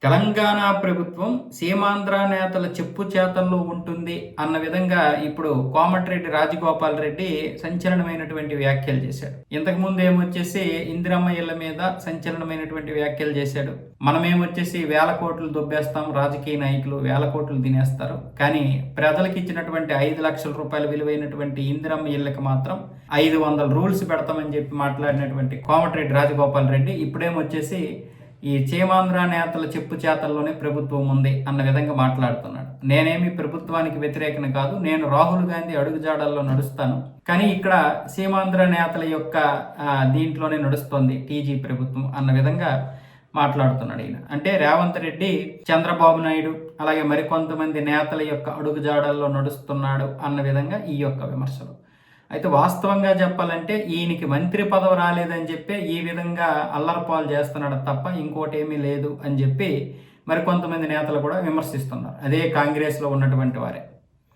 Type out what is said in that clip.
తెలంగాణ ప్రభుత్వం సీమాంధ్ర నేతల చెప్పు చేతల్లో ఉంటుంది అన్న విధంగా ఇప్పుడు కోమటిరెడ్డి రాజగోపాల్ రెడ్డి సంచలనమైనటువంటి వ్యాఖ్యలు చేశాడు. ఇంతకుముందు ఏమొచ్చేసి ఇందిరమ్మ ఇళ్ల మీద సంచలనమైనటువంటి వ్యాఖ్యలు చేశాడు. మనమేమొచ్చేసి వేల కోట్లు దొబ్బేస్తాం, రాజకీయ నాయకులు వేల కోట్లు తినేస్తారు, కానీ ప్రజలకు ఇచ్చినటువంటి 5 లక్షల రూపాయల విలువైనటువంటి ఇందిరమ్మ ఇళ్ళకి మాత్రం 500 రూల్స్ పెడతామని చెప్పి మాట్లాడినటువంటి కోమటిరెడ్డి రాజగోపాల్ రెడ్డి ఇప్పుడేమొచ్చేసి ఈ సీమాంధ్ర నేతల చెప్పు చేతల్లోనే ప్రభుత్వం ఉంది అన్న విధంగా మాట్లాడుతున్నాడు. నేనేమి ప్రభుత్వానికి వ్యతిరేకన కాదు, నేను రాహుల్ గాంధీ అడుగుజాడల్లో నడుస్తాను, కానీ ఇక్కడ సీమాంధ్ర నేతల యొక్క దీంట్లోనే నడుస్తుంది టీజీ ప్రభుత్వం అన్న విధంగా మాట్లాడుతున్నాడు ఈయన. అంటే రేవంత్ రెడ్డి చంద్రబాబు నాయుడు అలాగే మరికొంతమంది నేతల యొక్క అడుగుజాడల్లో నడుస్తున్నాడు అన్న విధంగా ఈ యొక్క విమర్శలు. అయితే వాస్తవంగా చెప్పాలంటే ఈయనకి మంత్రి పదవి రాలేదని చెప్పి ఈ విధంగా అల్లరపాలు చేస్తున్నాడు తప్ప ఇంకోటి ఏమీ లేదు అని చెప్పి మరికొంతమంది నేతలు కూడా విమర్శిస్తున్నారు. అదే కాంగ్రెస్లో ఉన్నటువంటి వారే.